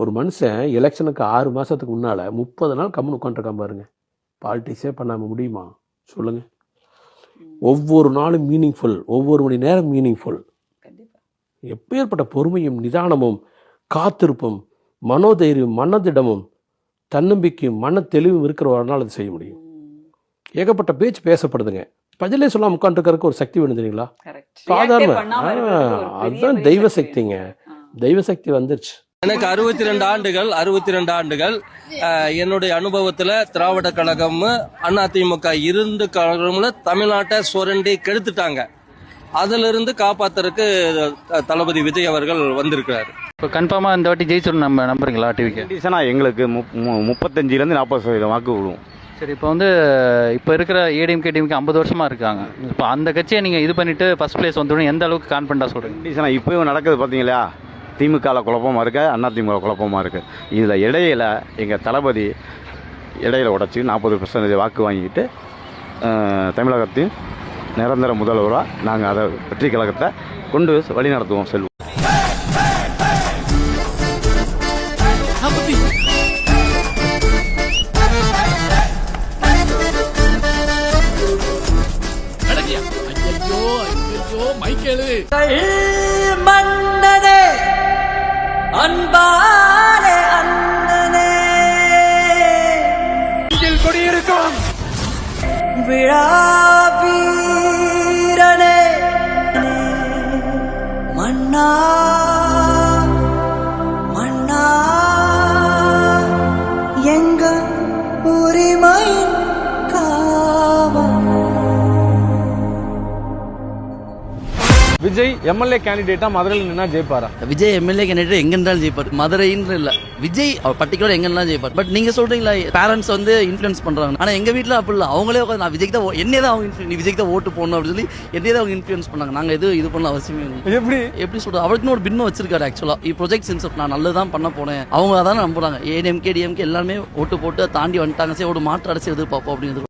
ஒரு மனுஷன் எலெக்ஷனுக்கு 6 மாதத்துக்கு முன்னால் 30 நாள் கம்முன்னு உட்காந்துருக்கான் பாருங்க. பாலிட்டிக்ஸே பண்ணாமல் முடியுமா சொல்லுங்கள்? ஒவ்வொரு நாளும் மீனிங்ஃபுல், ஒவ்வொரு மணி நேரம் மீனிங்ஃபுல். எப்பேற்பட்ட பொறுமையும் நிதானமும் காத்திருப்பும் மனோதைரியம் மனதிடமும் தன்னம்பிக்கையும் மன தெளிவும் இருக்கிறவரால் அது செய்ய முடியும். ஏகப்பட்ட பேச்சு பேசப்படுதுங்க, பதிலே சொல்லாம உட்காந்துருக்கிறதுக்கு ஒரு சக்தி வேணும் தெரியுங்களா? சாதாரண அதுதான் தெய்வ சக்திங்க. தெய்வ சக்தி வந்துருச்சு. எனக்கு 62 ஆண்டுகள் என்னுடைய அனுபவத்தில் திராவிட கழகம் அதிமுக இருந்து கழகம்ல தமிழ்நாட்டை சுரண்டி கெடுத்துட்டாங்க. அதிலிருந்து காப்பாத்துறதுக்கு தளபதி விஜய் அவர்கள் வந்திருக்கிறாரு. இப்போ கன்ஃபார்மாக இந்த வாட்டி ஜெயிச்சிடும் நம்ம நம்புறீங்களா? டிவிக்கு எங்களுக்கு 35% 40% வாக்கு விழுவும். சரி, இப்போ வந்து இப்போ இருக்கிற ஏடிஎம்கே டிஎம்கே 50 வருஷமா இருக்காங்க. இப்போ அந்த கட்சியை நீங்கள் இது பண்ணிட்டு ஃபர்ஸ்ட் பிளேஸ் வந்துடும் எந்த அளவுக்கு கான்ஃபிடண்டாக சொல்கிறீங்க? இப்போயும் நடக்குது பார்த்தீங்களா? திமுகவில் குழப்பமாக இருக்கு, அதிமுக குழப்பமாக இருக்குது. இதில் இடையில எங்கள் தளபதி இடையில உடச்சி 40% வாக்கு வாங்கிட்டு தமிழகத்தின் நிரந்தர முதல்வராக நாங்கள் அதை வெற்றி கழகத்தை கொண்டு வழி நடத்துவோம் செல்வோம். மன்னனே அன்பானே அண்ணனே கொடியிருக்கும் விழா வீரனே மன்னா மன்னா எங்க உரிமை விஜய் எம்எல்ஏ கேண்டிடேட்டா மதுரையில் நின்னா ஜெயிப்பாரா? விஜய் எம்எல்ஏ கேண்டிடேட் எங்க இருந்தாலும் ஜெயிப்பார். மதுரைன்னு இல்ல, விஜய் அவர் பர்டிகுலர் எங்க இருந்தாலும் ஜெயிப்பார். பட் நீங்க சொல்றீங்களா பேரண்ட்ஸ் வந்து இன்ஃபுளுன்ஸ் பண்றாங்க. ஆனா எங்க வீட்டுல அப்படி இல்லை. அவங்களே உட்காந்து நான் விஜய்க்கு தான் என்னையே தான் அவங்க நீ விஜய்க்கு தான் ஓட்டு போடணும் அப்படின்னு சொல்லி என்னையே தான் அவங்க இன்ஃபுளுன்ஸ் பண்ணாங்க. நாங்க இது பண்ண அவசியமே இல்லை. எப்படி சொல்றது, அவருக்குன்னு ஒரு பின்னம் வச்சிருக்காரு. ஆக்சுவலா ப்ரொஜெக்ட் சென்ஸ் ஆஃப் நான் நல்லதான் பண்ண போனேன் அவங்க அதான் நம்புறாங்க. ஏடிஎம்கே டிஎம்கே எல்லாமே ஓட்டு போட்டு தாண்டி வந்துட்டாங்க. சரி ஒரு மாற்று அரசு எதிர்பார்ப்போம் அப்படின்னு